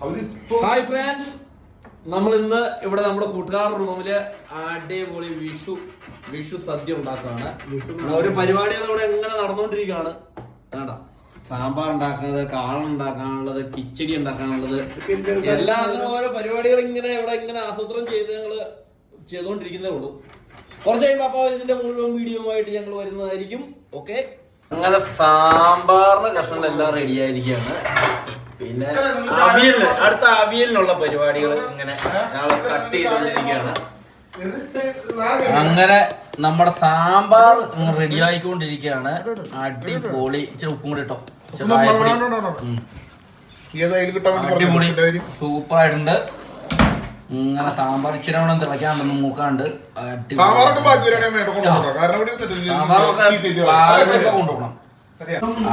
Hi friends, നമ്മൾ ഇന്ന് ഇവിടെ നമ്മുടെ കൂട്ടുകാരുടെ റൂമില് അടിപൊളി വിഷു സദ്യ ഉണ്ടാക്കുകയാണ്. ഒരു പരിപാടികൾ ഇവിടെ എങ്ങനെ നടന്നുകൊണ്ടിരിക്കുകയാണ്. വേണ്ട സാമ്പാർ ഉണ്ടാക്കുന്നത്, കാളൻ ഉണ്ടാക്കാനുള്ളത്, കിച്ചടി ഉണ്ടാക്കാനുള്ളത്, എല്ലാം ഓരോ പരിപാടികൾ ഇങ്ങനെ ഇവിടെ ഇങ്ങനെ ആസൂത്രണം ചെയ്ത് ഞങ്ങൾ ചെയ്തുകൊണ്ടിരിക്കുന്നേ ഉള്ളൂ. കുറച്ച് കഴിയുമ്പോൾ അപ്പോൾ ഇതിന്റെ മുഴുവൻ വീഡിയോ ആയിട്ട് ഞങ്ങൾ വരുന്നതായിരിക്കും. ഓക്കെ, അങ്ങനെ സാമ്പാറിന് കഷ്ണങ്ങളെല്ലാം റെഡി ആയിരിക്കുകയാണ്. പിന്നെ അടുത്ത അവിയലിനുള്ള പരിപാടികൾ ഇങ്ങനെ ഞങ്ങൾ കട്ട് ചെയ്തുകൊണ്ടിരിക്കുകയാണ്. അങ്ങനെ നമ്മുടെ സാമ്പാർ റെഡി ആയിക്കൊണ്ടിരിക്കുകയാണ്. അടിപൊളി. ഇച്ചിരി ഉപ്പും കൂടി ഇട്ടോ, അടിപൊളി സൂപ്പർ ആയിട്ടുണ്ട്. ഇങ്ങനെ സാമ്പാർ ഇച്ചിരി വേണം തിളയ്ക്കാണ്ട് മൂക്കാണ്ട് സാമ്പാറൊക്കെ കൊണ്ടുപോകണം.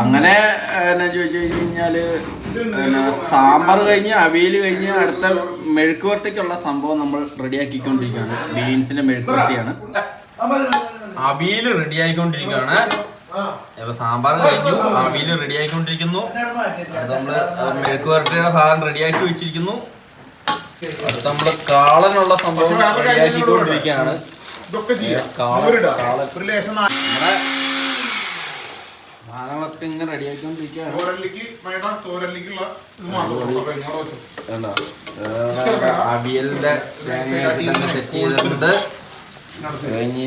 അങ്ങനെ എന്നാ ചോദിച്ചു കഴിഞ്ഞാല് സാമ്പാർ കഴിഞ്ഞ് അവിയൽ കഴിഞ്ഞ് അടുത്ത മെഴുക്കുവരട്ടിക്കുള്ള സംഭവം നമ്മൾ റെഡിയാക്കിക്കൊണ്ടിരിക്കുകയാണ്. ബീൻസിന്റെ മെഴുക്കുവരട്ടിയാണ്. അവിയൽ റെഡി ആയിക്കൊണ്ടിരിക്കുകയാണ്. സാമ്പാർ കഴിഞ്ഞു, അവിയൽ റെഡി ആയിക്കൊണ്ടിരിക്കുന്നു. അത് നമ്മള് മെഴുക്കുവരട്ടിയുടെ സാധനം റെഡിയാക്കി വെച്ചിരിക്കുന്നു. അടുത്ത നമ്മള് കാളനുള്ള സംഭവം റെഡിയാക്കിക്കൊണ്ടിരിക്കുകയാണ്. സാധനങ്ങളൊക്കെ ഇങ്ങനെ റെഡിയാക്കിക്കൊണ്ടിരിക്കുകയാണ്. അവിയലിന്റെ തേങ്ങ സെറ്റ് ചെയ്തിട്ടുണ്ട്. കഴിഞ്ഞ്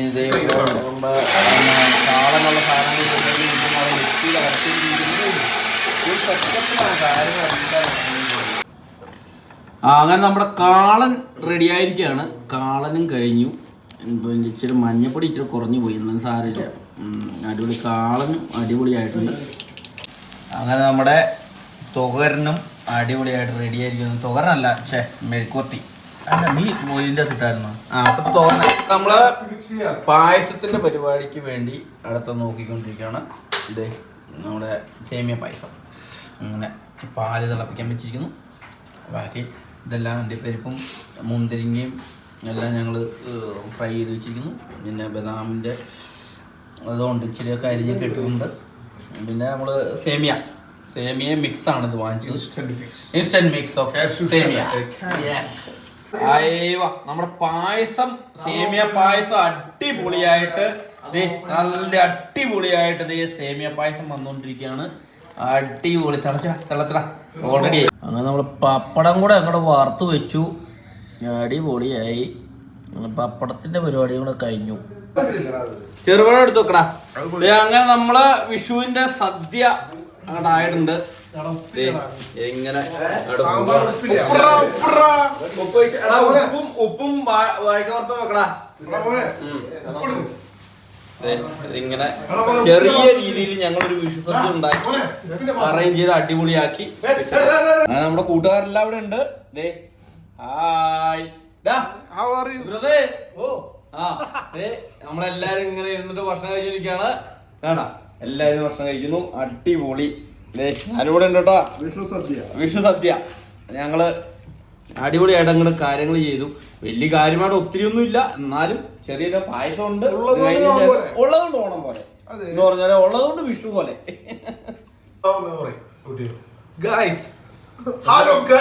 കാളനുള്ള സാധനങ്ങൾ അങ്ങനെ നമ്മുടെ കാളൻ റെഡി ആയിരിക്കുകയാണ്. കാളനും കഴിഞ്ഞു. ഇച്ചിരി മഞ്ഞപ്പൊടി ഇച്ചിരി കുറഞ്ഞു പോയി, എന്നാലും സാരമില്ല. അടിപൊളി കാളനും അടിപൊളിയായിട്ടുണ്ട്. അങ്ങനെ നമ്മുടെ തുകരനും അടിപൊളിയായിട്ട് റെഡി ആയിരിക്കുന്നു. തുകരനല്ല, മെഴുക്കുവരട്ടി അല്ല, നീ ഇതിൻ്റെ കിട്ടായിരുന്നു. തുകരന. നമ്മള് പായസത്തിന്റെ പരിപാടിക്ക് വേണ്ടി അടുത്ത നോക്കിക്കൊണ്ടിരിക്കുകയാണ്. ഇത് നമ്മുടെ സേമിയ പായസം. അങ്ങനെ പാല് തിളപ്പിക്കാൻ വെച്ചിരിക്കുന്നു. ബാക്കി ഇതെല്ലാം അണ്ടിപ്പരിപ്പും മുന്തിരിങ്ങയും എല്ലാം ഞങ്ങൾ ഫ്രൈ ചെയ്ത് വെച്ചിരിക്കുന്നു. പിന്നെ ബദാമിൻ്റെ അതുകൊണ്ട് ഇച്ചിരിയൊക്കെ അരിഞ്ഞൊക്കെ ഇട്ടിട്ടുണ്ട്. പിന്നെ നമ്മൾ സേമിയ മിക്സാണ് ഇത് വാങ്ങിച്ചത്. ഇൻസ്റ്റന്റ് മിക്സ് ഓഫ് സേമിയ. നമ്മുടെ പായസം, സേമിയ പായസം അടിപൊളിയായിട്ട് നല്ല അടിപൊളിയായിട്ട് സേമിയ പായസം വന്നുകൊണ്ടിരിക്കുകയാണ്. അടിപൊളി. തിളച്ചട ഓൾറെഡി. അങ്ങനെ നമ്മൾ പപ്പടം കൂടെ അങ്ങോട്ട് വറുത്ത് വെച്ചു. അടിപൊളിയായി. പപ്പടത്തിന്റെ പരിപാടി കൂടെ കഴിഞ്ഞു. ചെറുപഴം എടുത്ത് വെക്കടാ. അങ്ങനെ നമ്മള് വിഷുവിന്റെ സദ്യ അങ്ങോട്ട് ആയിട്ടുണ്ട്. എങ്ങനെ ഉപ്പും വാഴക്കവർത്തും വെക്കടാ. ഇങ്ങനെ ചെറിയ രീതിയിൽ ഞങ്ങളൊരു വിഷു സദ്യ ഉണ്ടാക്കി അറേഞ്ച് ചെയ്ത് അടിപൊളിയാക്കി. അങ്ങനെ നമ്മുടെ കൂട്ടുകാരെല്ലാം ഇവിടെ ഉണ്ട്. ഹായ്, നമ്മളെല്ലാരും ഇങ്ങനെ ഇരുന്നിട്ട് ഭക്ഷണം കഴിച്ചിരിക്കുകയാണ്. വേണ്ട, എല്ലാരും ഭക്ഷണം കഴിക്കുന്നു. അടിപൊളി. ഞാനിവിടെ ഉണ്ട് കേട്ടോ. വിഷു സദ്യ ഞങ്ങള് അടിപൊളിയായിട്ട് അങ്ങോട്ട് കാര്യങ്ങൾ ചെയ്തു. വലിയ കാര്യമായിട്ട് ഒത്തിരി ഒന്നും ഇല്ല, എന്നാലും ചെറിയൊരു പായസം ഉണ്ട്. ഉള്ളതുകൊണ്ട് ഓണം പോലെ എന്ന് പറഞ്ഞാല് ഉള്ളതുകൊണ്ട് വിഷു പോലെ.